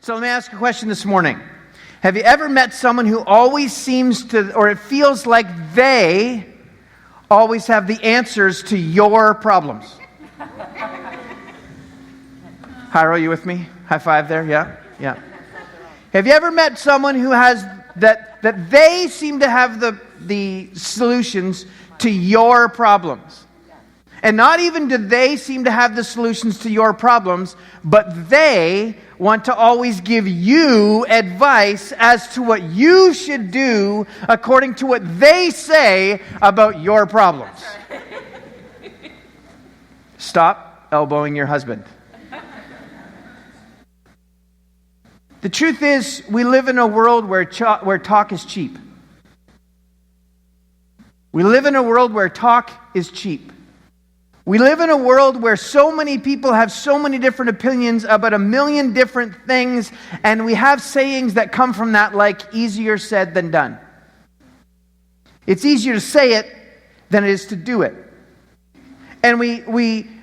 So let me ask you a question this morning. Have you ever met someone who always seems to, or it feels like they always have the answers to your problems? Hiro, you with me? High five there, yeah. Have you ever met someone who has that they seem to have the solutions to your problems? And not even do they seem to have the solutions to your problems, but they want to always give you advice as to what you should do according to what they say about your problems. Stop elbowing your husband. The truth is, we live in a world where talk is cheap. We live in a world where talk is cheap. We live in a world where so many people have so many different opinions about a million different things, and we have sayings that come from that, like easier said than done. It's easier to say it than it is to do it. And we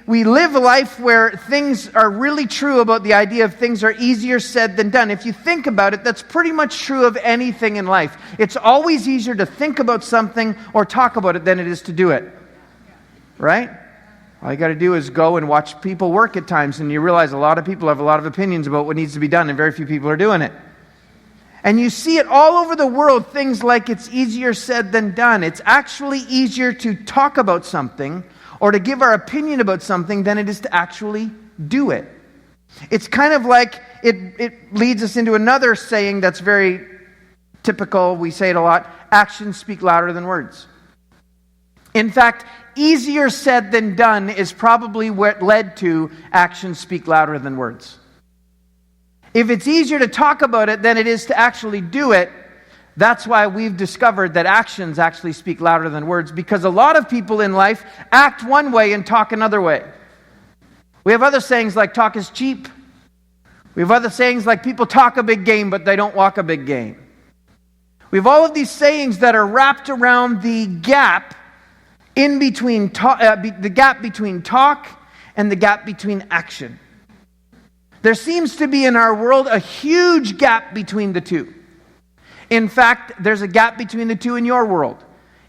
live a life where things are really true about the idea of things are easier said than done. If you think about it, that's pretty much true of anything in life. It's always easier to think about something or talk about it than it is to do it. Right? All you got to do is go and watch people work at times, and you realize a lot of people have a lot of opinions about what needs to be done, and very few people are doing it. And you see it all over the world, things like it's easier said than done. It's actually easier to talk about something or to give our opinion about something than it is to actually do it. It's kind of like it leads us into another saying that's very typical. We say it a lot. Actions speak louder than words. In fact, easier said than done is probably what led to actions speak louder than words. If it's easier to talk about it than it is to actually do it, that's why we've discovered that actions actually speak louder than words, because a lot of people in life act one way and talk another way. We have other sayings like talk is cheap. We have other sayings like people talk a big game, but they don't walk a big game. We have all of these sayings that are wrapped around the gap in between the gap between talk and the gap between action. There seems to be in our world a huge gap between the two. In fact, there's a gap between the two in your world.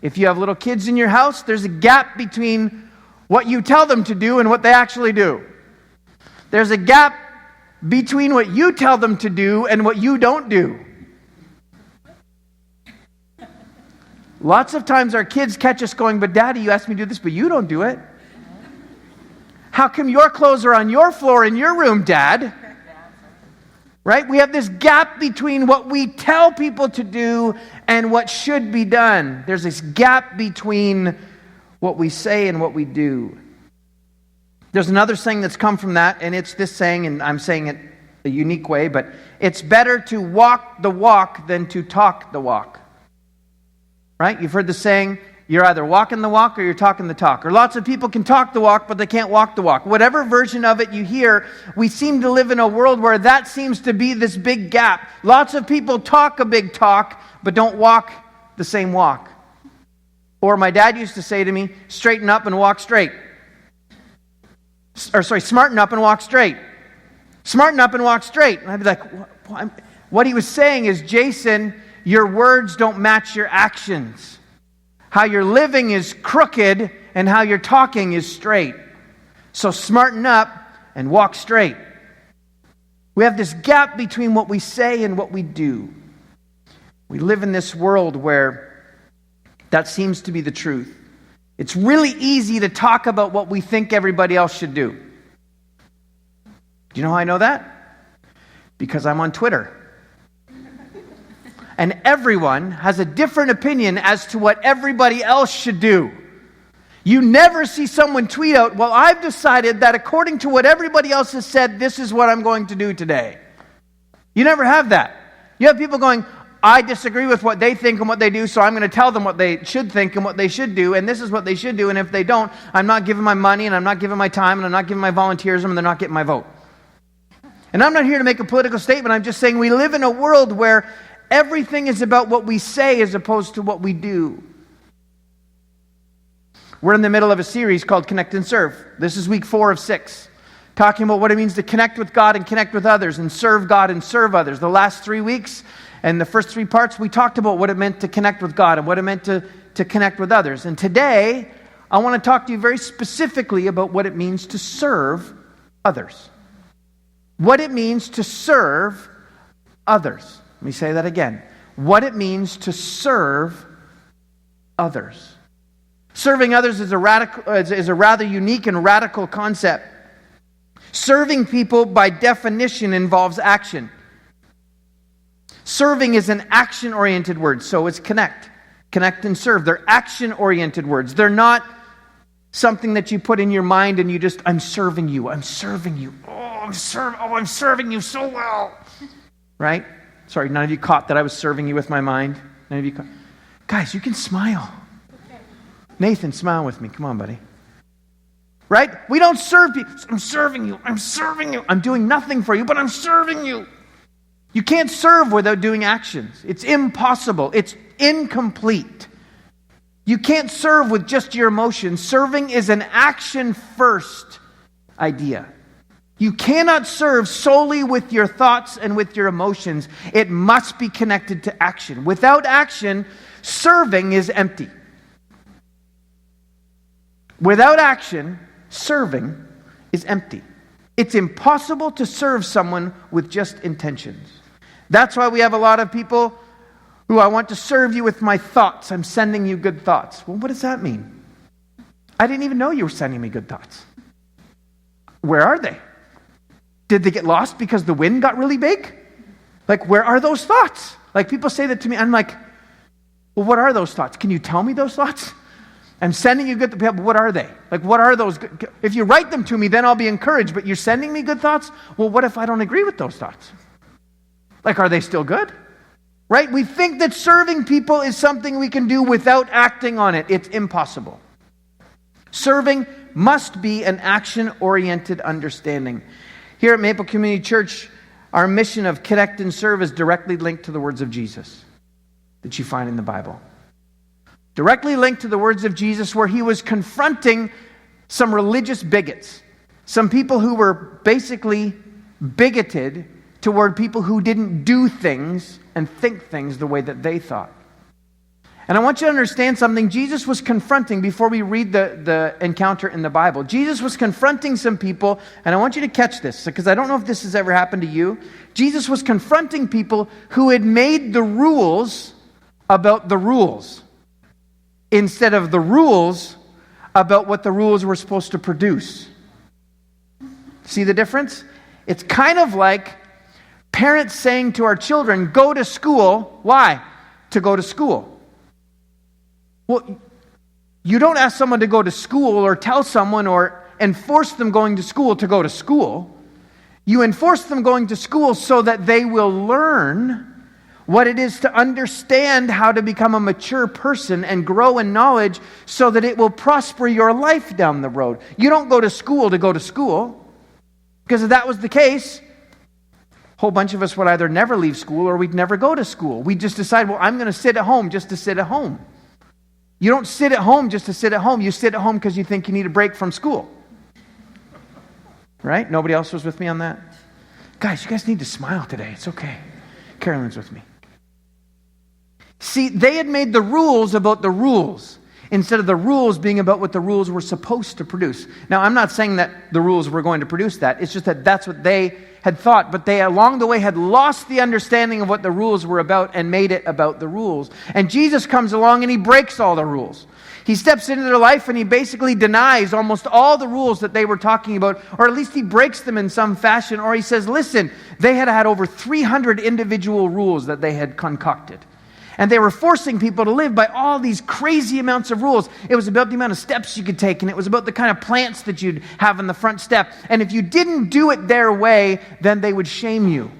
If you have little kids in your house, there's a gap between what you tell them to do and what they actually do. There's a gap between what you tell them to do and what you don't do. Lots of times our kids catch us going, but Daddy, you asked me to do this, but you don't do it. How come your clothes are on your floor in your room, Dad? Right? We have this gap between what we tell people to do and what should be done. There's this gap between what we say and what we do. There's another saying that's come from that, and it's this saying, and I'm saying it a unique way, but it's better to walk the walk than to talk the walk. Right? You've heard the saying, you're either walking the walk or you're talking the talk. Or lots of people can talk the walk, but they can't walk the walk. Whatever version of it you hear, we seem to live in a world where that seems to be this big gap. Lots of people talk a big talk, but don't walk the same walk. Or my dad used to say to me, straighten up and walk straight. Smarten up and walk straight. Smarten up and walk straight. And I'd be like, what he was saying is, Jason, your words don't match your actions. How you're living is crooked and how you're talking is straight. So smarten up and walk straight. We have this gap between what we say and what we do. We live in this world where that seems to be the truth. It's really easy to talk about what we think everybody else should do. Do you know how I know that? Because I'm on Twitter. And everyone has a different opinion as to what everybody else should do. You never see someone tweet out, well, I've decided that according to what everybody else has said, this is what I'm going to do today. You never have that. You have people going, I disagree with what they think and what they do, so I'm going to tell them what they should think and what they should do, and this is what they should do, and if they don't, I'm not giving my money, and I'm not giving my time, and I'm not giving my volunteerism, and they're not getting my vote. And I'm not here to make a political statement. I'm just saying we live in a world where everything is about what we say as opposed to what we do. We're in the middle of a series called Connect and Serve. This is week 4 of 6. talking about what it means to connect with God and connect with others, and serve God and serve others. The last 3 weeks and the first 3 parts, we talked about what it meant to connect with God and what it meant to connect with others. And today, I want to talk to you very specifically about what it means to serve others. What it means to serve others. Let me say that again. What it means to serve others. Serving others is a rather unique and radical concept. Serving people, by definition, involves action. Serving is an action-oriented word, so is connect. Connect and serve. They're action-oriented words. They're not something that you put in your mind and you just, I'm serving you. I'm serving you. I'm serving you so well. Right? Sorry, none of you caught that I was serving you with my mind. None of you caught. Guys, you can smile. Nathan, smile with me. Come on, buddy. Right? We don't serve people. I'm serving you. I'm serving you. I'm doing nothing for you, but I'm serving you. You can't serve without doing actions. It's impossible. It's incomplete. You can't serve with just your emotions. Serving is an action-first idea. You cannot serve solely with your thoughts and with your emotions. It must be connected to action. Without action, serving is empty. Without action, serving is empty. It's impossible to serve someone with just intentions. That's why we have a lot of people who, I want to serve you with my thoughts. I'm sending you good thoughts. Well, what does that mean? I didn't even know you were sending me good thoughts. Where are they? Did they get lost because the wind got really big? Like, where are those thoughts? Like, people say that to me. I'm like, well, what are those thoughts? Can you tell me those thoughts? I'm sending you good thoughts. What are they? Like, what are those? If you write them to me, then I'll be encouraged. But you're sending me good thoughts? Well, what if I don't agree with those thoughts? Like, are they still good? Right? We think that serving people is something we can do without acting on it. It's impossible. Serving must be an action-oriented understanding. Here at Maple Community Church, our mission of connect and serve is directly linked to the words of Jesus that you find in the Bible. Directly linked to the words of Jesus, where he was confronting some religious bigots, some people who were basically bigoted toward people who didn't do things and think things the way that they thought. And I want you to understand something. Jesus was confronting, before we read the encounter in the Bible, Jesus was confronting some people, and I want you to catch this, because I don't know if this has ever happened to you. Jesus was confronting people who had made the rules about the rules, instead of the rules about what the rules were supposed to produce. See the difference? It's kind of like parents saying to our children, go to school. Why? To go to school. Well, you don't ask someone to go to school or tell someone or enforce them going to school to go to school. You enforce them going to school so that they will learn what it is to understand how to become a mature person and grow in knowledge so that it will prosper your life down the road. You don't go to school to go to school, because if that was the case, a whole bunch of us would either never leave school or we'd never go to school. We'd just decide, well, I'm going to sit at home just to sit at home. You don't sit at home just to sit at home. You sit at home because you think you need a break from school. Right? Nobody else was with me on that? Guys, you guys need to smile today. It's okay. Carolyn's with me. See, they had made the rules about the rules instead of the rules being about what the rules were supposed to produce. Now, I'm not saying that the rules were going to produce that. It's just that that's what they had thought. But they, along the way, had lost the understanding of what the rules were about and made it about the rules. And Jesus comes along and he breaks all the rules. He steps into their life and he basically denies almost all the rules that they were talking about, or at least he breaks them in some fashion, or he says, listen, they had had over 300 individual rules that they had concocted. And they were forcing people to live by all these crazy amounts of rules. It was about the amount of steps you could take, and it was about the kind of plants that you'd have on the front step. And if you didn't do it their way, then they would shame you.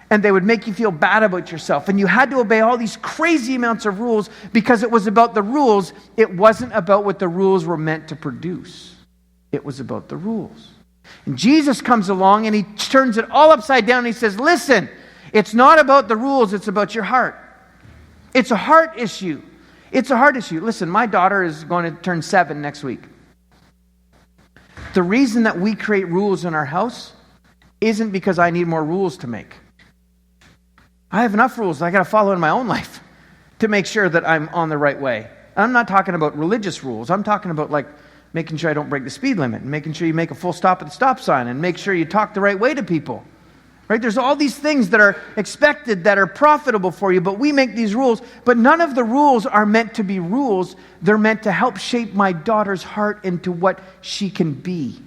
And they would make you feel bad about yourself. And you had to obey all these crazy amounts of rules because it was about the rules. It wasn't about what the rules were meant to produce. It was about the rules. And Jesus comes along and he turns it all upside down and he says, listen, it's not about the rules, it's about your heart. It's a heart issue. It's a heart issue. Listen, my daughter is going to turn 7 next week. The reason that we create rules in our house isn't because I need more rules to make. I have enough rules I got to follow in my own life to make sure that I'm on the right way. I'm not talking about religious rules. I'm talking about like making sure I don't break the speed limit, and making sure you make a full stop at the stop sign, and make sure you talk the right way to people. Right? There's all these things that are expected, that are profitable for you, but we make these rules. But none of the rules are meant to be rules. They're meant to help shape my daughter's heart into what she can be.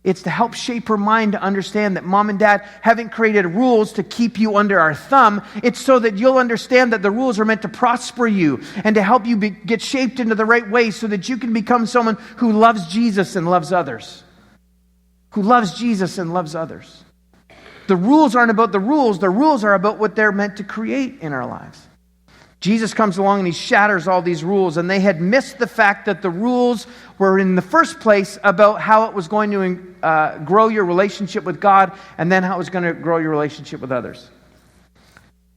It's to help shape her mind to understand that mom and dad haven't created rules to keep you under our thumb. It's so that you'll understand that the rules are meant to prosper you and to help you get shaped into the right way so that you can become someone who loves Jesus and loves others. Who loves Jesus and loves others. The rules aren't about the rules are about what they're meant to create in our lives. Jesus comes along and he shatters all these rules, and they had missed the fact that the rules were in the first place about how it was going to grow your relationship with God, and then how it was going to grow your relationship with others.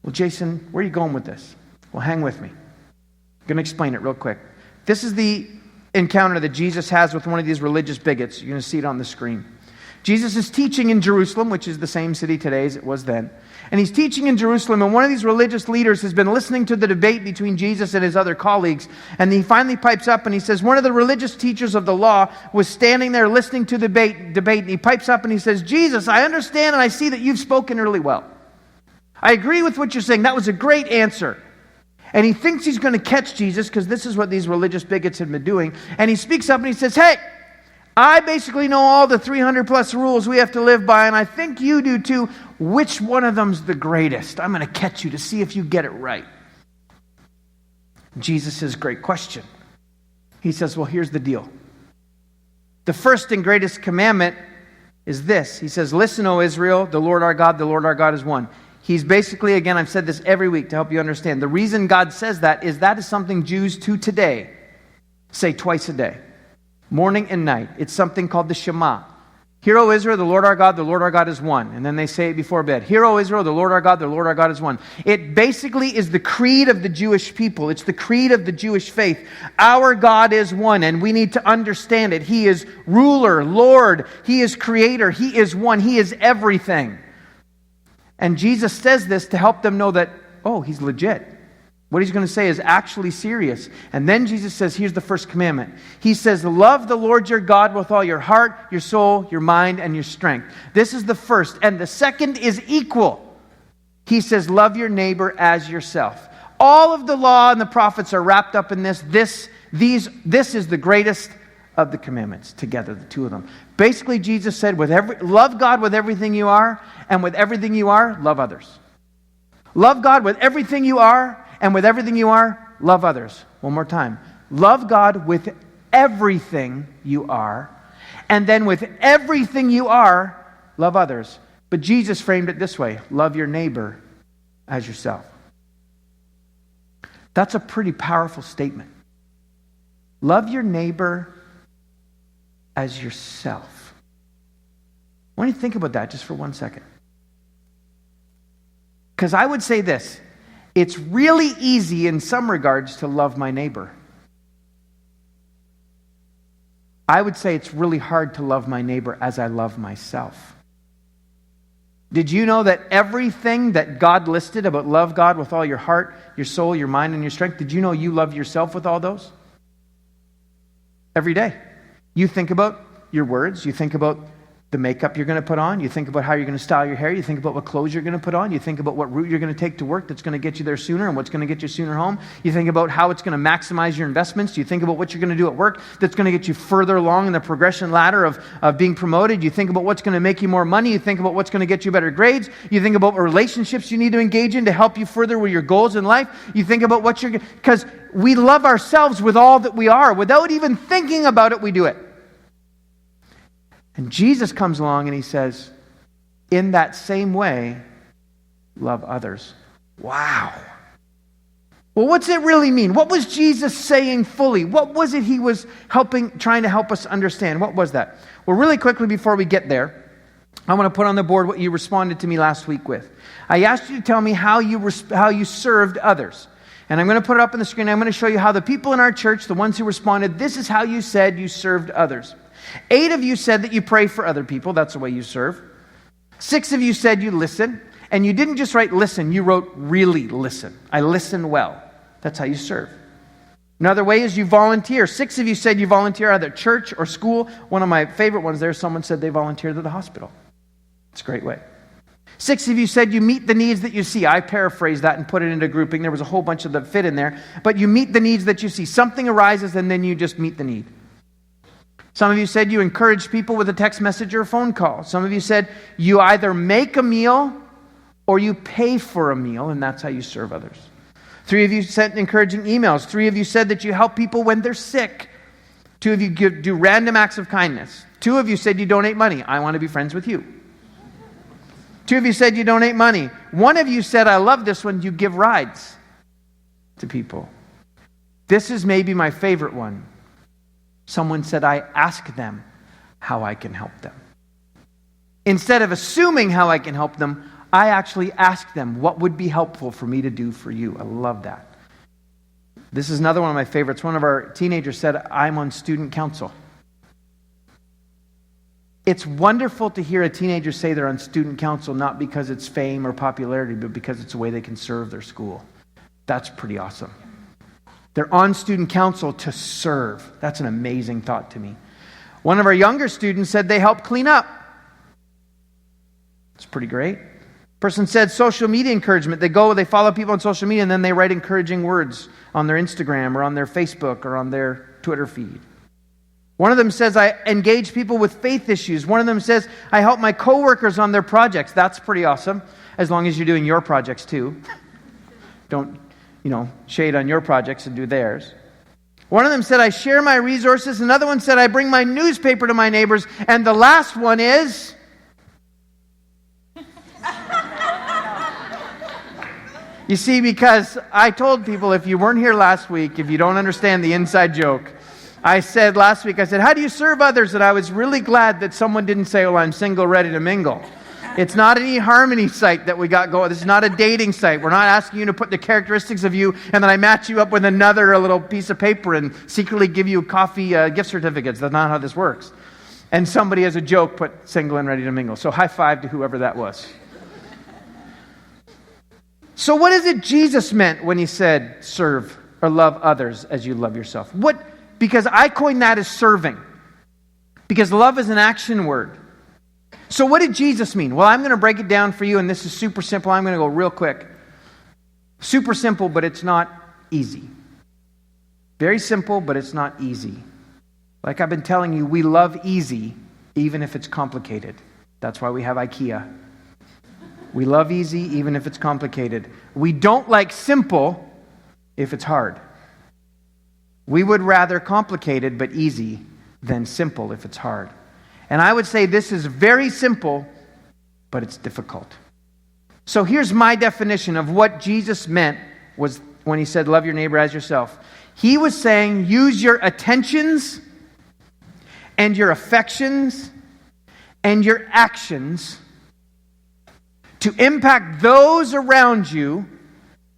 Well, Jason, where are you going with this? Well, hang with me. I'm going to explain it real quick. This is the encounter that Jesus has with one of these religious bigots. You're going to see it on the screen. Jesus is teaching in Jerusalem, which is the same city today as it was then. And he's teaching in Jerusalem, and one of these religious leaders has been listening to the debate between Jesus and his other colleagues. And he finally pipes up and he says, one of the religious teachers of the law was standing there listening to the debate, and he pipes up and he says, Jesus, I understand and I see that you've spoken really well. I agree with what you're saying. That was a great answer. And he thinks he's going to catch Jesus, because this is what these religious bigots had been doing. And he speaks up and he says, hey, I basically know all the 300 plus rules we have to live by, and I think you do too. Which one of them's the greatest? I'm going to catch you to see if you get it right. Jesus says, great question. He says, well, here's the deal. The first and greatest commandment is this. He says, listen, O Israel, the Lord our God is one. He's basically, again, I've said this every week to help you understand. The reason God says that is something Jews to today say twice a day. Morning and night. It's something called the Shema. Hear, O Israel, the Lord our God is one. And then they say it before bed. Hear, O Israel, the Lord our God is one. It basically is the creed of the Jewish people. It's the creed of the Jewish faith. Our God is one, and we need to understand it. He is ruler, Lord. He is creator. He is one. He is everything. And Jesus says this to help them know that, oh, he's legit. What he's going to say is actually serious. And then Jesus says, here's the first commandment. He says, love the Lord your God with all your heart, your soul, your mind, and your strength. This is the first. And the second is equal. He says, love your neighbor as yourself. All of the law and the prophets are wrapped up in this. This is the greatest of the commandments together, the two of them. Basically, Jesus said, love God with everything you are, and with everything you are, love others. Love God with everything you are, and with everything you are, love others. One more time. Love God with everything you are, and then with everything you are, love others. But Jesus framed it this way. Love your neighbor as yourself. That's a pretty powerful statement. Love your neighbor as yourself. I want you to think about that just for 1 second. Because I would say this. It's really easy in some regards to love my neighbor. I would say it's really hard to love my neighbor as I love myself. Did you know that everything that God listed about love God with all your heart, your soul, your mind, and your strength, did you know you love yourself with all those? Every day. You think about your words, you think about the makeup you're going to put on. You think about how you're going to style your hair. You think about what clothes you're going to put on. You think about what route you're going to take to work that's going to get you there sooner and what's going to get you sooner home. You think about how it's going to maximize your investments. You think about what you're going to do at work that's going to get you further along in the progression ladder of being promoted. You think about what's going to make you more money. You think about what's going to get you better grades. You think about what relationships you need to engage in to help you further with your goals in life. You think about what you're... Because we love ourselves with all that we are. Without even thinking about it, we do it. And Jesus comes along and he says, in that same way, love others. Wow. Well, what's it really mean? What was Jesus saying fully? What was it he was trying to help us understand? What was that? Well, really quickly before we get there, I want to put on the board what you responded to me last week with. I asked you to tell me how you served others. And I'm going to put it up on the screen. I'm going to show you how the people in our church, the ones who responded, this is how you said you served others. 8 of you said that you pray for other people. That's the way you serve. 6 of you said you listen. And you didn't just write listen, you wrote really listen. I listen well. That's how you serve. Another way is you volunteer. 6 of you said you volunteer either at church or school. One of my favorite ones there, someone said they volunteered at the hospital. It's a great way. 6 of you said you meet the needs that you see. I paraphrased that and put it into grouping. There was a whole bunch of that fit in there. But you meet the needs that you see. Something arises and then you just meet the need. Some of you said you encourage people with a text message or a phone call. Some of you said you either make a meal or you pay for a meal, and that's how you serve others. 3 of you sent encouraging emails. 3 of you said that you help people when they're sick. 2 of you do random acts of kindness. 2 of you said you donate money. I want to be friends with you. 2 of you said you donate money. 1 of you said, I love this one, you give rides to people. This is maybe my favorite one. Someone said, I ask them how I can help them. Instead of assuming how I can help them, I actually ask them what would be helpful for me to do for you. I love that. This is another one of my favorites. One of our teenagers said, I'm on student council. It's wonderful to hear a teenager say they're on student council, not because it's fame or popularity, but because it's a way they can serve their school. That's pretty awesome. They're on student council to serve. That's an amazing thought to me. One of our younger students said they help clean up. It's pretty great. Person said social media encouragement. They follow people on social media, and then they write encouraging words on their Instagram or on their Facebook or on their Twitter feed. One of them says, I engage people with faith issues. One of them says, I help my coworkers on their projects. That's pretty awesome, as long as you're doing your projects too. Don't, shade on your projects and do theirs. One of them said, I share my resources. Another one said, I bring my newspaper to my neighbors. And the last one is, you see, because I told people, if you weren't here last week, if you don't understand the inside joke, I said last week, how do you serve others? And I was really glad that someone didn't say, well, I'm single, ready to mingle. It's not an eHarmony site that we got going. This is not a dating site. We're not asking you to put the characteristics of you and then I match you up with another little piece of paper and secretly give you coffee gift certificates. That's not how this works. And somebody, as a joke, put single and ready to mingle. So high five to whoever that was. So what is it Jesus meant when he said serve or love others as you love yourself? Because I coined that as serving. Because love is an action word. So what did Jesus mean? Well, I'm going to break it down for you, and this is super simple. I'm going to go real quick. Super simple, but it's not easy. Very simple, but it's not easy. Like I've been telling you, we love easy, even if it's complicated. That's why we have IKEA. We love easy, even if it's complicated. We don't like simple if it's hard. We would rather complicated but easy than simple if it's hard. And I would say this is very simple, but it's difficult. So here's my definition of what Jesus meant was when he said, love your neighbor as yourself. He was saying, use your attentions and your affections and your actions to impact those around you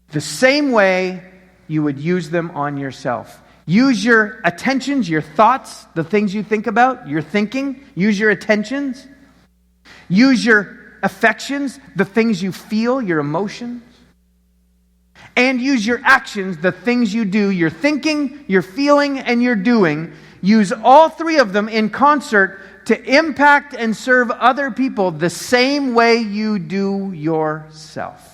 the same way you would use them on yourself. Use your attentions, your thoughts, the things you think about, your thinking. Use your attentions. Use your affections, the things you feel, your emotions. And use your actions, the things you do, your thinking, your feeling, and your doing. Use all 3 of them in concert to impact and serve other people the same way you do yourself.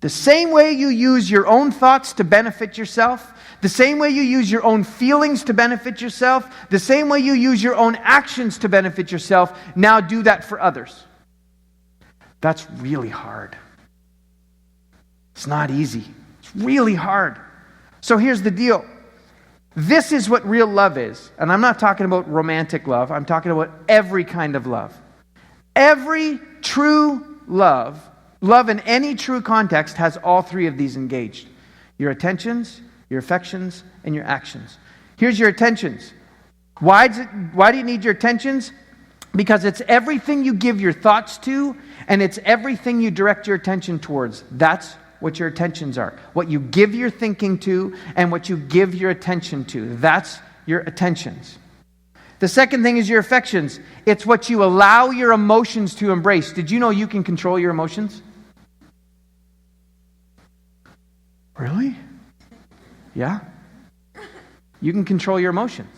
The same way you use your own thoughts to benefit yourself, the same way you use your own feelings to benefit yourself, the same way you use your own actions to benefit yourself, now do that for others. That's really hard. It's not easy. It's really hard. So here's the deal. This is what real love is. And I'm not talking about romantic love. I'm talking about every kind of love. Every true love in any true context has all 3 of these engaged. Your attentions, your affections, and your actions. Here's your attentions. Why do you need your attentions? Because it's everything you give your thoughts to, and it's everything you direct your attention towards. That's what your attentions are. What you give your thinking to, and what you give your attention to. That's your attentions. The second thing is your affections. It's what you allow your emotions to embrace. Did you know you can control your emotions? Really? Yeah. You can control your emotions.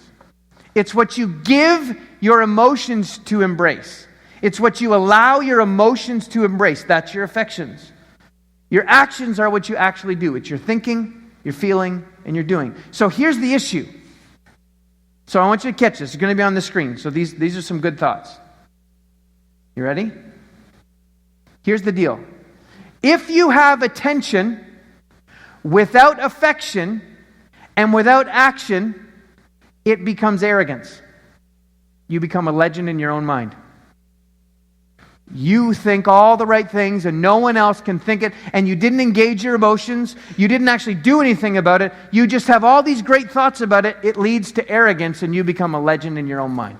It's what you give your emotions to embrace. It's what you allow your emotions to embrace. That's your affections. Your actions are what you actually do. It's your thinking, your feeling, and your doing. So here's the issue. So I want you to catch this. It's going to be on the screen. So these are some good thoughts. You ready? Here's the deal. If you have attention without affection and without action, it becomes arrogance. You become a legend in your own mind. You think all the right things and no one else can think it, and you didn't engage your emotions. You didn't actually do anything about it. You just have all these great thoughts about it. It leads to arrogance, and you become a legend in your own mind.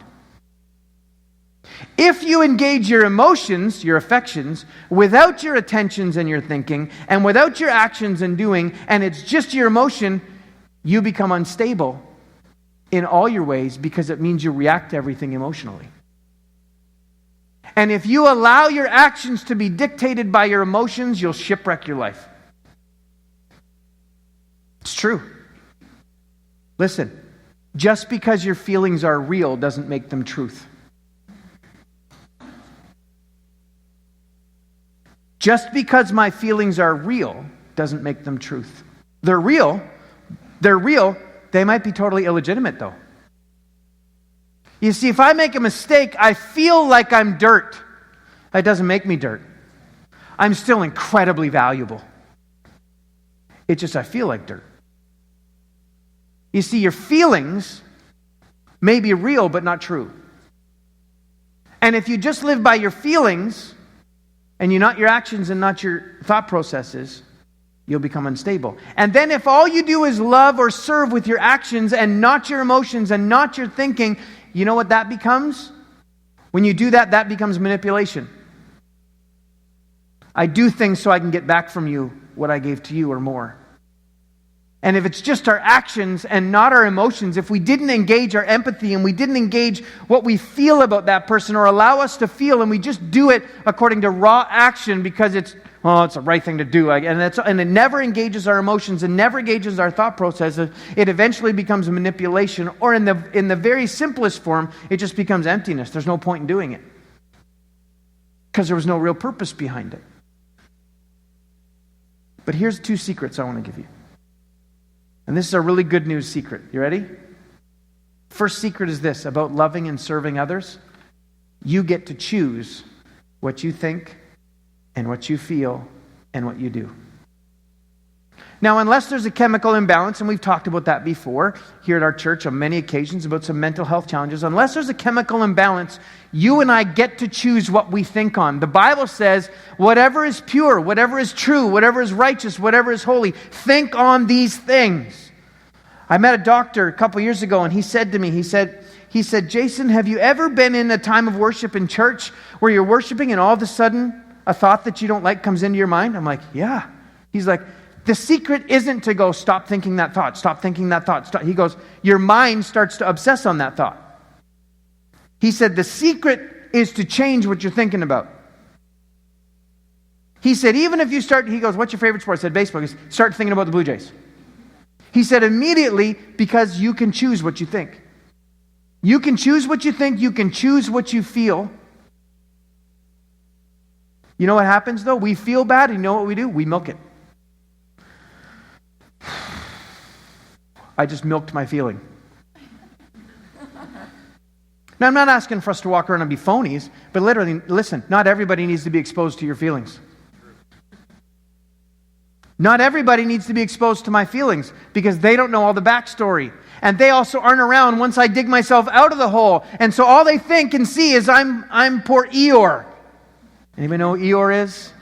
If you engage your emotions, your affections, without your attentions and your thinking, and without your actions and doing, and it's just your emotion, you become unstable in all your ways because it means you react to everything emotionally. And if you allow your actions to be dictated by your emotions, you'll shipwreck your life. It's true. Listen, just because your feelings are real doesn't make them truth. Just because my feelings are real doesn't make them truth. They're real. They might be totally illegitimate, though. You see, if I make a mistake, I feel like I'm dirt. That doesn't make me dirt. I'm still incredibly valuable. It's just I feel like dirt. You see, your feelings may be real, but not true. And if you just live by your feelings, and you're not your actions and not your thought processes, you'll become unstable. And then if all you do is love or serve with your actions and not your emotions and not your thinking, you know what that becomes? When you do that, that becomes manipulation. I do things so I can get back from you what I gave to you or more. And if it's just our actions and not our emotions, if we didn't engage our empathy and we didn't engage what we feel about that person or allow us to feel, and we just do it according to raw action because it's the right thing to do, and it never engages our emotions and never engages our thought processes, it eventually becomes manipulation, or in the very simplest form, it just becomes emptiness. There's no point in doing it because there was no real purpose behind it. But here's 2 secrets I want to give you. And this is a really good news secret. You ready? First secret is this, about loving and serving others. You get to choose what you think and what you feel and what you do. Now, unless there's a chemical imbalance, and we've talked about that before here at our church on many occasions about some mental health challenges, unless there's a chemical imbalance, you and I get to choose what we think on. The Bible says, whatever is pure, whatever is true, whatever is righteous, whatever is holy, think on these things. I met a doctor a couple years ago, and he said to me, he said, Jason, have you ever been in a time of worship in church where you're worshiping and all of a sudden a thought that you don't like comes into your mind? I'm like, yeah. He's like, the secret isn't to go, stop thinking that thought, stop thinking that thought. Stop. He goes, your mind starts to obsess on that thought. He said, the secret is to change what you're thinking about. He said, even if you start, he goes, what's your favorite sport? I said, baseball. He goes, start thinking about the Blue Jays. He said, immediately, because you can choose what you think. You can choose what you think, you can choose what you feel. You know what happens though? We feel bad, and you know what we do? We milk it. I just milked my feeling. Now, I'm not asking for us to walk around and be phonies, but literally, listen, not everybody needs to be exposed to your feelings. Not everybody needs to be exposed to my feelings because they don't know all the backstory. And they also aren't around once I dig myself out of the hole. And so all they think and see is I'm poor Eeyore. Anybody know who Eeyore is?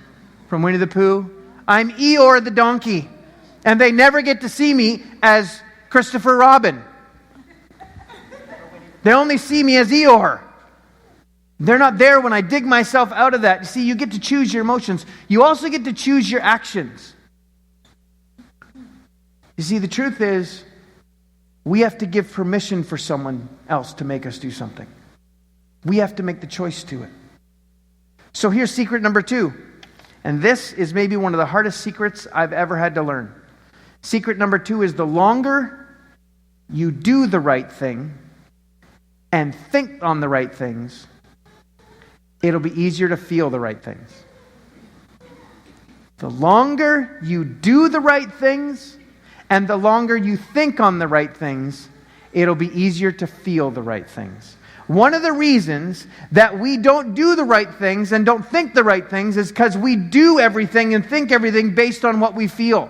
From Winnie the Pooh? I'm Eeyore the donkey. And they never get to see me as Christopher Robin. They only see me as Eeyore. They're not there when I dig myself out of that. You see, you get to choose your emotions. You also get to choose your actions. You see, the truth is, We have to give permission for someone else to make us do something. We have to make the choice to it. So here's secret number 2. And this is maybe one of the hardest secrets I've ever had to learn. Secret number 2 is the longer you do the right thing and think on the right things, it'll be easier to feel the right things. The longer you do the right things and the longer you think on the right things, it'll be easier to feel the right things. One of the reasons that we don't do the right things and don't think the right things is because we do everything and think everything based on what we feel.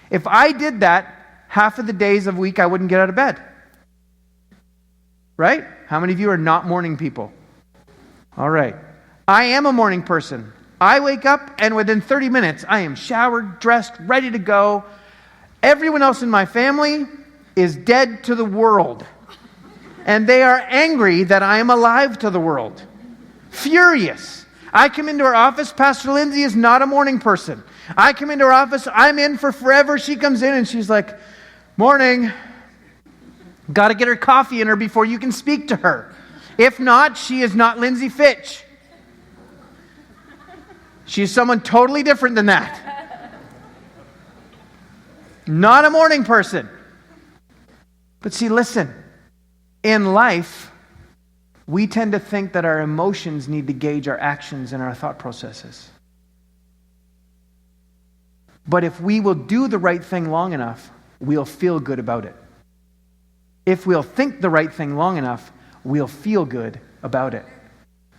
If I did that, half of the days of the week I wouldn't get out of bed. Right? How many of you are not morning people? All right. I am a morning person. I wake up and within 30 minutes I am showered, dressed, ready to go. Everyone else in my family is dead to the world. And they are angry that I am alive to the world. Furious. I come into her office, Pastor Lindsay is not a morning person. I come into her office, I'm in for forever. She comes in and she's like, morning. Got to get her coffee in her before you can speak to her. If not, she is not Lindsay Fitch. She's someone totally different than that. Not a morning person. But see, listen. In life, we tend to think that our emotions need to gauge our actions and our thought processes. But if we will do the right thing long enough, we'll feel good about it. If we'll think the right thing long enough, we'll feel good about it.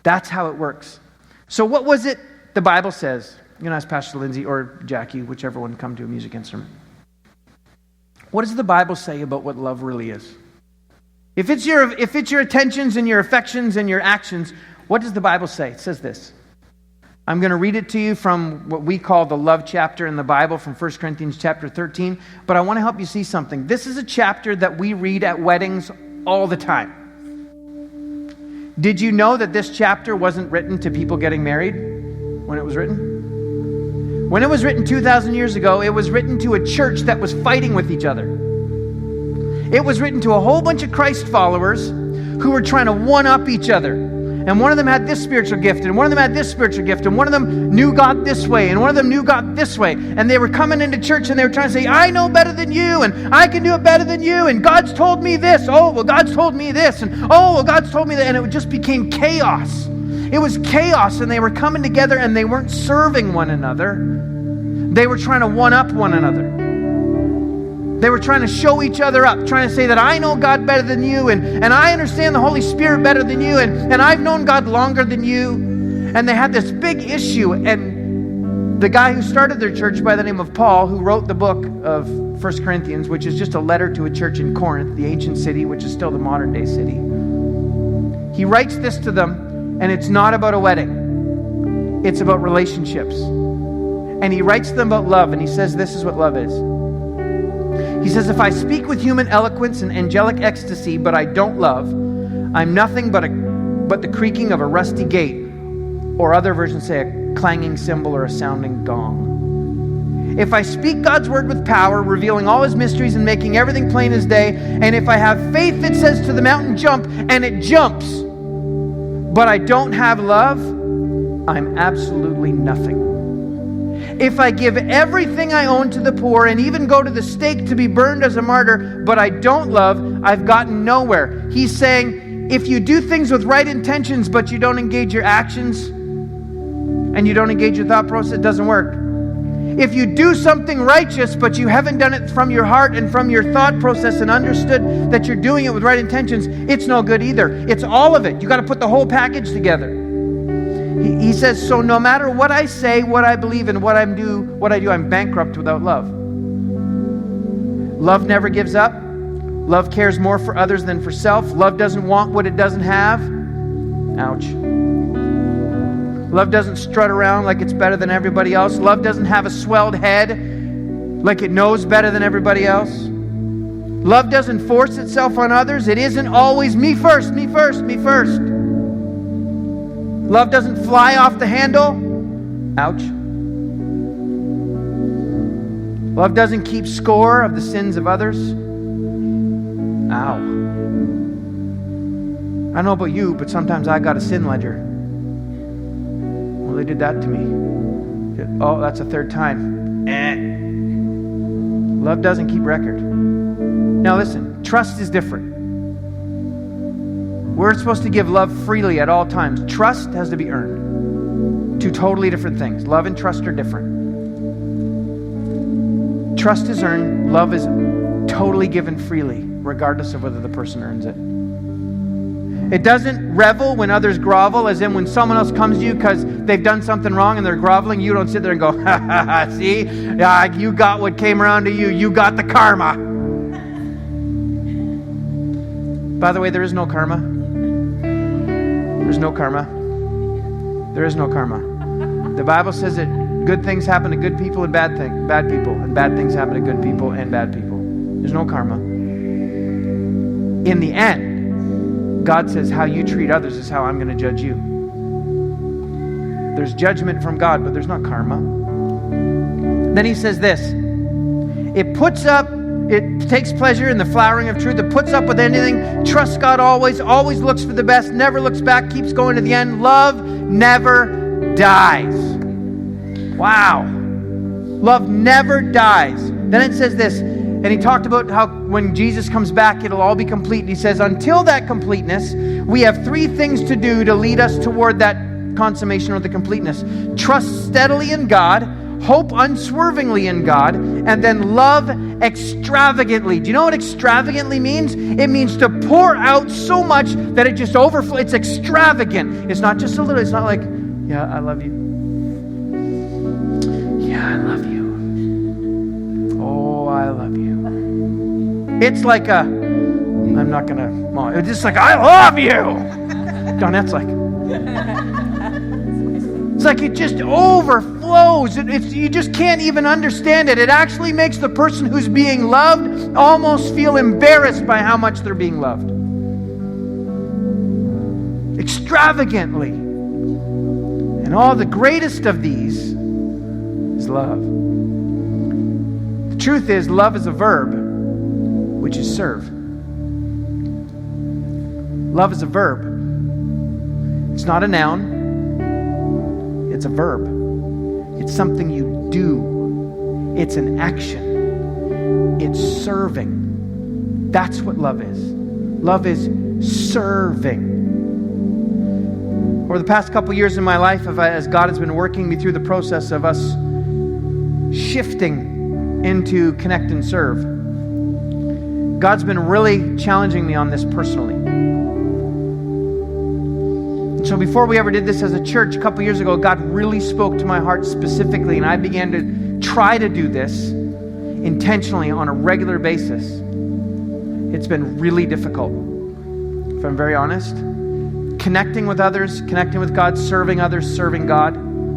That's how it works. So what was it the Bible says? You can ask Pastor Lindsay or Jackie, whichever one come to a music instrument. What does the Bible say about what love really is? If it's your attentions and your affections and your actions, what does the Bible say? It says this. I'm going to read it to you from what we call the love chapter in the Bible from 1 Corinthians chapter 13, but I want to help you see something. This is a chapter that we read at weddings all the time. Did you know that this chapter wasn't written to people getting married when it was written? When it was written 2,000 years ago, it was written to a church that was fighting with each other. It was written to a whole bunch of Christ followers who were trying to one-up each other. And one of them had this spiritual gift, and one of them had this spiritual gift, and one of them knew God this way, and one of them knew God this way. And they were coming into church, and they were trying to say, I know better than you, and I can do it better than you, and God's told me this. Oh, well, God's told me this, and oh, well, God's told me that. And it just became chaos. It was chaos, and they were coming together, and they weren't serving one another. They were trying to one-up one another. They were trying to show each other up, trying to say that I know God better than you, and I understand the Holy Spirit better than you, and I've known God longer than you. And they had this big issue, and the guy who started their church by the name of Paul, who wrote the book of 1 Corinthians, which is just a letter to a church in Corinth, the ancient city, which is still the modern day city. He writes this to them, and it's not about a wedding. It's about relationships. And he writes to them about love, and he says this is what love is. He says, if I speak with human eloquence and angelic ecstasy, but I don't love, I'm nothing but the creaking of a rusty gate, or other versions say a clanging cymbal or a sounding gong. If I speak God's word with power, revealing all his mysteries and making everything plain as day, and if I have faith that says to the mountain, jump, and it jumps, but I don't have love, I'm absolutely nothing. If I give everything I own to the poor and even go to the stake to be burned as a martyr, but I don't love, I've gotten nowhere. He's saying, if you do things with right intentions, but you don't engage your actions and you don't engage your thought process, it doesn't work. If you do something righteous, but you haven't done it from your heart and from your thought process and understood that you're doing it with right intentions, it's no good either. It's all of it. You got to put the whole package together. He says, so no matter what I say, what I believe, and what I do, I'm bankrupt without love. Love never gives up. Love cares more for others than for self. Love doesn't want what it doesn't have. Ouch. Love doesn't strut around like it's better than everybody else. Love doesn't have a swelled head like it knows better than everybody else. Love doesn't force itself on others. It isn't always me first, me first, me first. Love doesn't fly off the handle. Ouch. Love doesn't keep score of the sins of others. Ow. I don't know about you, but sometimes I got a sin ledger. Well, they did that to me. Oh, that's a third time. Love doesn't keep record. Now listen, trust is different. We're supposed to give love freely at all times. Trust has to be earned. Two totally different things. Love and trust are different. Trust is earned. Love is totally given freely, regardless of whether the person earns it. It doesn't revel when others grovel, as in when someone else comes to you because they've done something wrong and they're groveling, you don't sit there and go, ha ha ha, see? You got what came around to you. You got the karma. By the way, there is no karma. There's no karma. There is no karma. The Bible says that good things happen to good people and bad people, and bad things happen to good people and bad people. There's no karma. In the end, God says how you treat others is how I'm going to judge you. There's judgment from God, but there's not karma. Then he says this, it takes pleasure in the flowering of truth. It puts up with anything. Trusts God always looks for the best, never looks back, keeps going to the end. Love never dies. Wow. Love never dies. Then it says this, and he talked about how when Jesus comes back, it'll all be complete. And he says, until that completeness, we have three things to do to lead us toward that consummation or the completeness. Trust steadily in God, hope unswervingly in God, and then love extravagantly. Do you know what extravagantly means? It means to pour out so much that it just overflows. It's extravagant. It's not just a little. It's not like, yeah, I love you. Yeah, I love you. Oh, I love you. It's like I'm not going to, it's just like, I love you. Donette's like, it's like it just overflows. You just can't even understand it. It actually makes the person who's being loved almost feel embarrassed by how much they're being loved. Extravagantly. And all the greatest of these is love. The truth is, love is a verb, which is serve. Love is a verb. It's not a noun. It's a verb. It's something you do. It's an action. It's serving. That's what love is. Love is serving. Over the past couple years in my life, as God has been working me through the process of us shifting into connect and serve, God's been really challenging me on this personally. So before we ever did this as a church, a couple years ago, God really spoke to my heart specifically, and I began to try to do this intentionally on a regular basis. It's been really difficult, if I'm very honest. Connecting with others, connecting with God, serving others, serving God,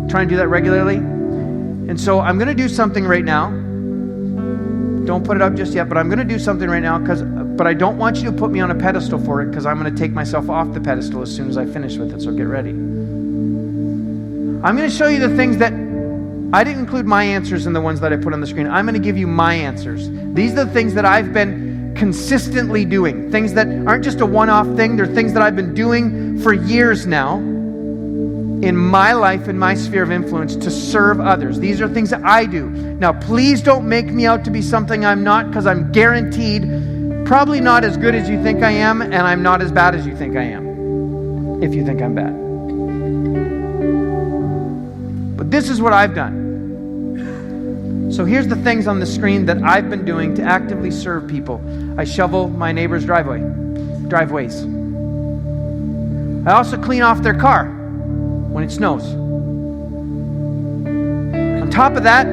trying to do that regularly. And so I'm going to do something right now. Don't put it up just yet, but I'm going to do something right now, but I don't want you to put me on a pedestal for it, because I'm going to take myself off the pedestal as soon as I finish with it, so get ready. I'm going to show you the things that, I didn't include my answers in the ones that I put on the screen. I'm going to give you my answers. These are the things that I've been consistently doing, things that aren't just a one-off thing, they're things that I've been doing for years now in my life, in my sphere of influence, to serve others. These are things that I do. Now, please don't make me out to be something I'm not, because I'm guaranteed probably not as good as you think I am, and I'm not as bad as you think I am, if you think I'm bad. But this is what I've done. So here's the things on the screen that I've been doing to actively serve people. I shovel my neighbor's driveways. I also clean off their car when it snows. On top of that,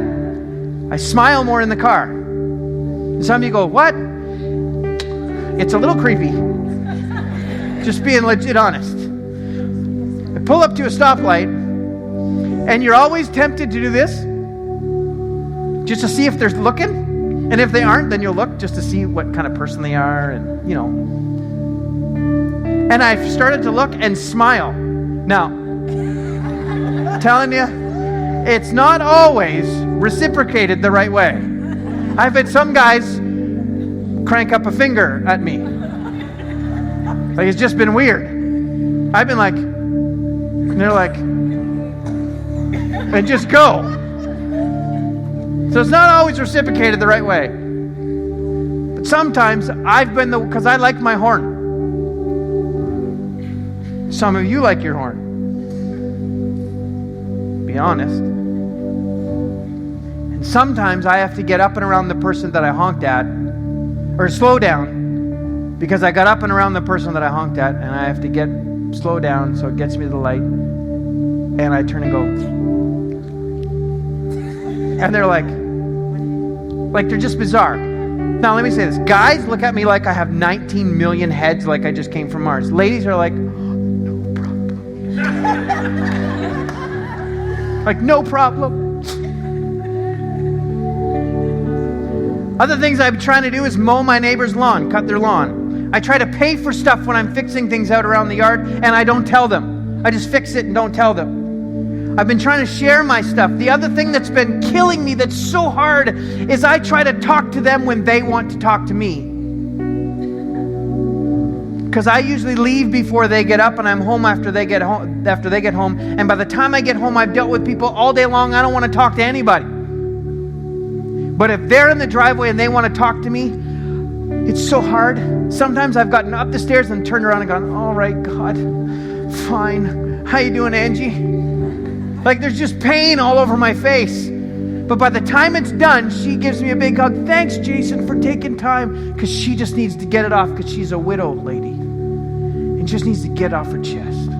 I smile more in the car. And some of you go, what? It's a little creepy. Just being legit honest. I pull up to a stoplight, and you're always tempted to do this, just to see if they're looking. And if they aren't, then you'll look just to see what kind of person they are, and you know. And I've started to look and smile. Now, I'm telling you, it's not always reciprocated the right way. I've had some guys crank up a finger at me. Like, it's just been weird. I've been like, and they're like, and just go. So it's not always reciprocated the right way. But sometimes I've been because I like my horn. Some of you like your horn. Be honest. And sometimes I have to get up and around the person that I honked at, or slow down, because I got up and around the person that I honked at, and I have to slow down so it gets me to the light, and I turn and go. And they're like they're just bizarre. Now let me say this. Guys look at me like I have 19 million heads, like I just came from Mars. Ladies are like, no problem. Like, no problem. Other things I'm trying to do is mow my neighbor's lawn, cut their lawn. I try to pay for stuff when I'm fixing things out around the yard, and I don't tell them. I just fix it and don't tell them. I've been trying to share my stuff. The other thing that's been killing me that's so hard is I try to talk to them when they want to talk to me. Because I usually leave before they get up, and I'm home after they get home. And by the time I get home, I've dealt with people all day long. I don't want to talk to anybody. But if they're in the driveway and they want to talk to me, it's so hard. Sometimes I've gotten up the stairs and turned around and gone, all right, God, fine. How you doing, Angie? Like, there's just pain all over my face. But by the time it's done, she gives me a big hug. Thanks, Jason, for taking time. Because she just needs to get it off, because she's a widow lady. And just needs to get off her chest.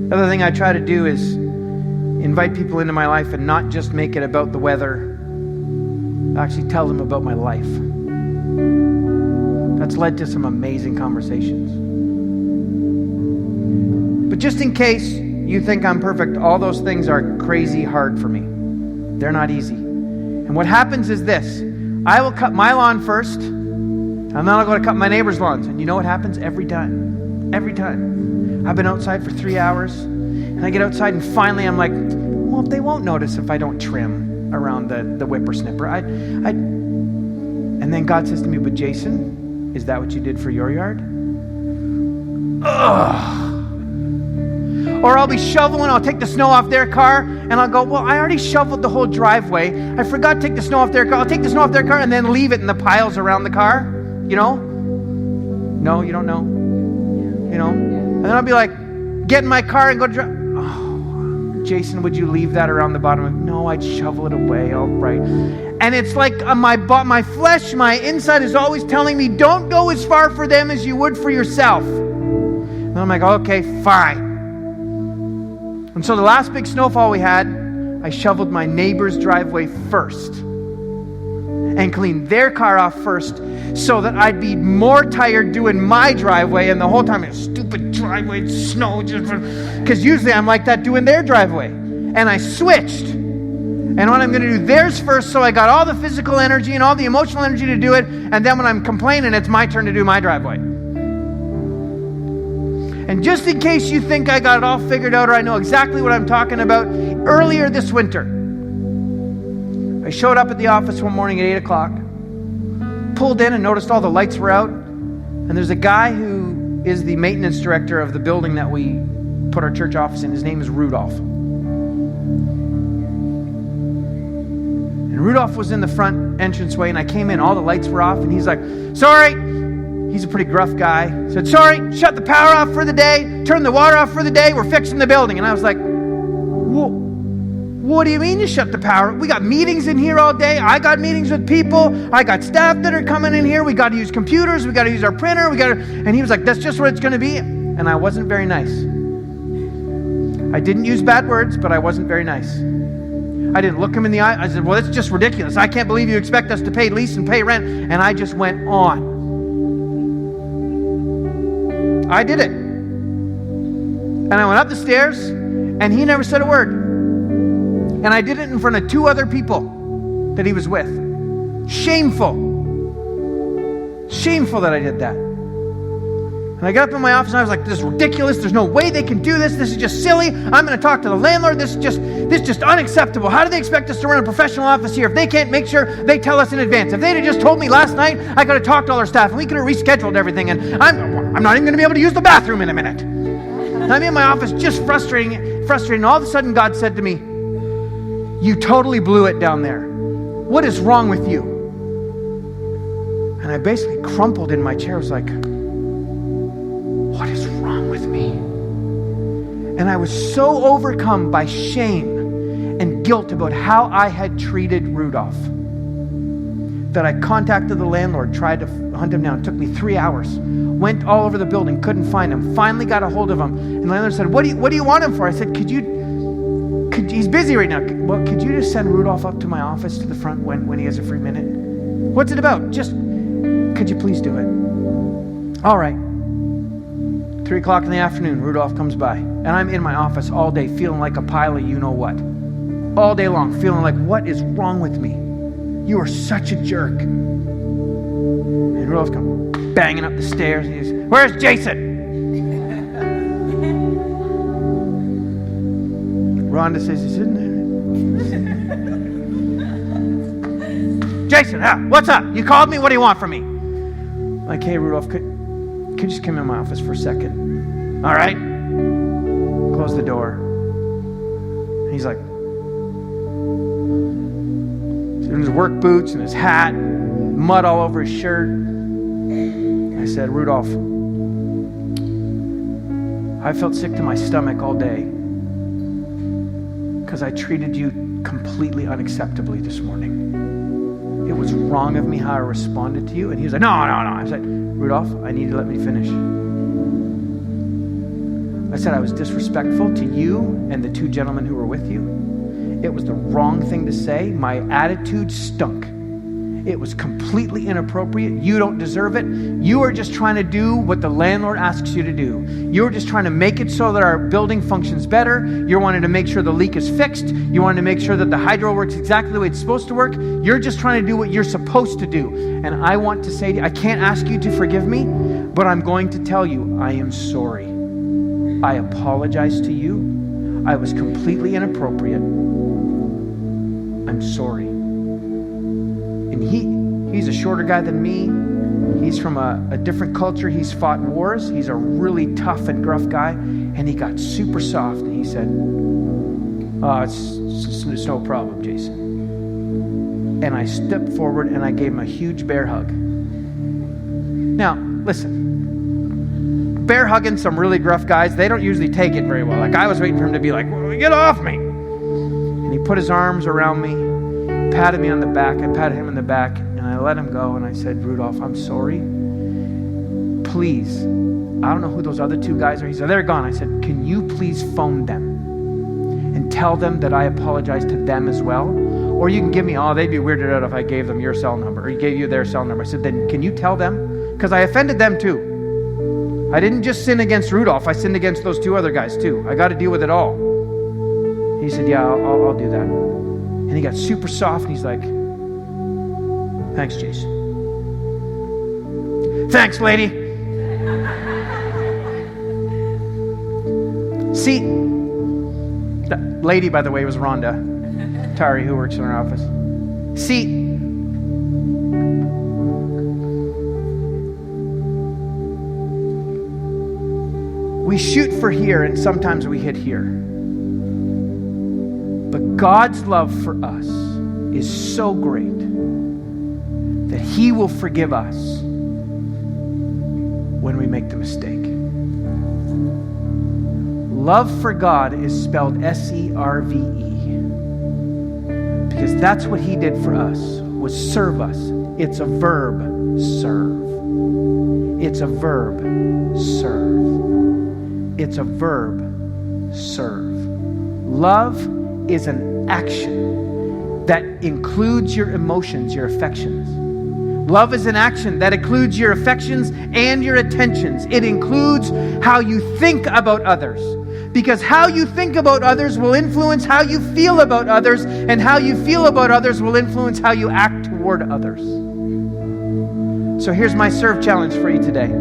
The other thing I try to do is invite people into my life and not just make it about the weather. Actually tell them about my life. That's led to some amazing conversations. But just in case you think I'm perfect, all those things are crazy hard for me. They're not easy. And what happens is this. I will cut my lawn first, and then I'll go to cut my neighbor's lawns. And you know what happens every time? Every time. I've been outside for 3 hours, and I get outside, and finally I'm like, well, they won't notice if I don't trim around the whippersnapper. And then God says to me, but Jason, is that what you did for your yard? Ugh. Or I'll be shoveling, I'll take the snow off their car, and I'll go, well, I already shoveled the whole driveway. I forgot to take the snow off their car. I'll take the snow off their car and then leave it in the piles around the car. You know? No, you don't know? You know? And then I'll be like, get in my car and go to drive. Oh, Jason, would you leave that around the bottom? No, I'd shovel it away. All right. And it's like my flesh, my inside is always telling me, don't go as far for them as you would for yourself. And I'm like, okay, fine. And so the last big snowfall we had, I shoveled my neighbor's driveway first and cleaned their car off first so that I'd be more tired doing my driveway, and the whole time, it's stupid driveway, snow, because usually I'm like that doing their driveway. And I switched. And when I'm going to do theirs first, so I got all the physical energy and all the emotional energy to do it, and then when I'm complaining, it's my turn to do my driveway. And just in case you think I got it all figured out or I know exactly what I'm talking about, earlier this winter, I showed up at the office one morning at 8 o'clock, pulled in and noticed all the lights were out, and there's a guy who is the maintenance director of the building that we put our church office in. His name is Rudolph. And Rudolph was in the front entranceway, and I came in, all the lights were off, and he's like, sorry. He's a pretty gruff guy. He said, sorry, shut the power off for the day, turn the water off for the day, we're fixing the building. And I was like, what do you mean you shut the power? We got meetings in here all day. I got meetings with people. I got staff that are coming in here. We got to use computers. We got to use our printer. And he was like, that's just what it's going to be. And I wasn't very nice. I didn't use bad words, but I wasn't very nice. I didn't look him in the eye. I said, well, that's just ridiculous. I can't believe you expect us to pay lease and pay rent. And I just went on. I did it. And I went up the stairs, and he never said a word. And I did it in front of 2 other people that he was with. Shameful. Shameful that I did that. And I got up in my office and I was like, this is ridiculous. There's no way they can do this. This is just silly. I'm going to talk to the landlord. This is just unacceptable. How do they expect us to run a professional office here if they can't make sure they tell us in advance? If they'd have just told me last night, I could have talked to all our staff and we could have rescheduled everything. And I'm not even going to be able to use the bathroom in a minute. And I'm in my office just frustrated. And all of a sudden God said to me, you totally blew it down there. What is wrong with you? And I basically crumpled in my chair. I was like, what is wrong with me? And I was so overcome by shame and guilt about how I had treated Rudolph that I contacted the landlord, tried to hunt him down. It took me 3 hours. Went all over the building, couldn't find him. Finally got a hold of him. And the landlord said, what do you want him for? I said, he's busy right now. Well, could you just send Rudolph up to my office to the front when he has a free minute? What's it about? Could you please do it? All right. 3 o'clock in the afternoon, Rudolph comes by. And I'm in my office all day feeling like a pile of you-know-what. All day long, feeling like, what is wrong with me? You are such a jerk. And Rudolph comes banging up the stairs. And he's, where's Jason? Rhonda says, he's in there. Jason, what's up? You called me? What do you want from me? Like, hey, Rudolph, could you just come in my office for a second? All right. Close the door. And he's like, in his work boots and his hat, mud all over his shirt. I said, Rudolph, I felt sick to my stomach all day because I treated you completely unacceptably this morning. It was wrong of me how I responded to you. And he was like, no. I said, Rudolph, I need you to let me finish. I said I was disrespectful to you and the 2 gentlemen who were with you. It was the wrong thing to say. My attitude stunk. It was completely inappropriate. You don't deserve it. You are just trying to do what the landlord asks you to do. You're just trying to make it so that our building functions better. You're wanting to make sure the leak is fixed. You wanted to make sure that the hydro works exactly the way it's supposed to work. You're just trying to do what you're supposed to do. And I want to say to you, I can't ask you to forgive me, but I'm going to tell you, I am sorry. I apologize to you. I was completely inappropriate. I'm sorry. And he's a shorter guy than me. He's from a different culture. He's fought wars. He's a really tough and gruff guy. And he got super soft. And he said, it's no problem, Jason. And I stepped forward and I gave him a huge bear hug. Now, listen. Bear hugging some really gruff guys, they don't usually take it very well. Like, I was waiting for him to be like, get off me. And he put his arms around me, patted me on the back. I patted him on the back, and I let him go, and I said, Rudolph, I'm sorry. Please, I don't know who those other 2 guys are. He said, they're gone. I said, can you please phone them and tell them that I apologize to them as well? Or you can give me, they'd be weirded out if I gave them your cell number, or gave you their cell number. I said, then can you tell them? Because I offended them too. I didn't just sin against Rudolph. I sinned against those 2 other guys too. I got to deal with it all. He said, yeah, I'll do that. And he got super soft, and he's like, thanks, Jason. Thanks, lady. See, that lady, by the way, was Rhonda Tari, who works in our office. See, we shoot for here, and sometimes we hit here. But God's love for us is so great that He will forgive us when we make the mistake. Love for God is spelled S-E-R-V-E, because that's what He did for us, was serve us. It's a verb, serve. It's a verb, serve. It's a verb, serve. Love is an action that includes your emotions, your affections. Love is an action that includes your affections and your attentions. It includes how you think about others. Because how you think about others will influence how you feel about others, and how you feel about others will influence how you act toward others. So here's my serve challenge for you today.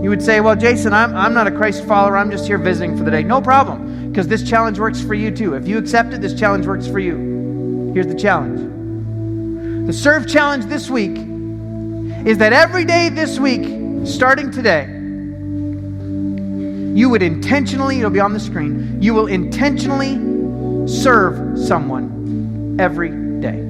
You would say, well, Jason, I'm not a Christ follower. I'm just here visiting for the day. No problem, because this challenge works for you too. If you accept it, this challenge works for you. Here's the challenge. The Serve Challenge this week is that every day this week, starting today, you would intentionally, it'll be on the screen, you will intentionally serve someone every day.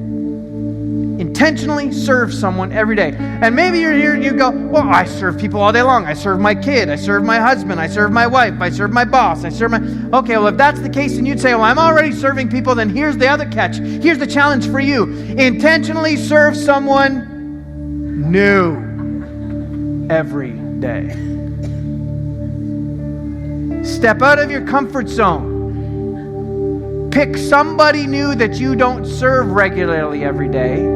Intentionally serve someone every day. And maybe you're here and you go, well, I serve people all day long. I serve my kid. I serve my husband. I serve my wife. I serve my boss. I serve my... Okay, well, if that's the case, and you'd say, well, I'm already serving people, then here's the other catch. Here's the challenge for you. Intentionally serve someone new every day. Step out of your comfort zone. Pick somebody new that you don't serve regularly every day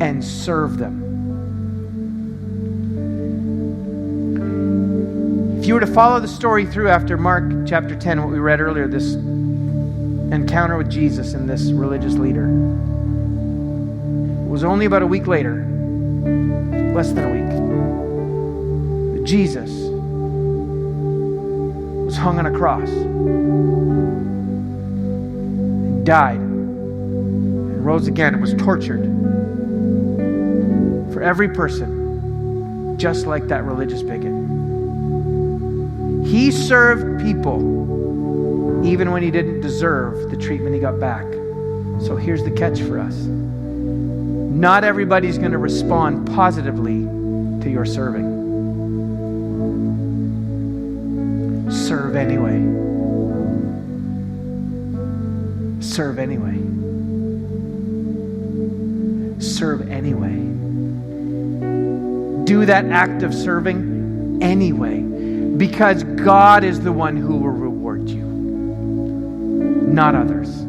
and serve them. If you were to follow the story through after Mark chapter 10, what we read earlier, this encounter with Jesus and this religious leader, it was only about a week later, less than a week, that Jesus was hung on a cross, and died, and rose again, and was tortured for every person, just like that religious bigot. He served people even when he didn't deserve the treatment he got back. So here's the catch for us. Not everybody's going to respond positively to your serving. Serve anyway. Serve anyway. Serve anyway. Do that act of serving anyway, because God is the one who will reward you, not others.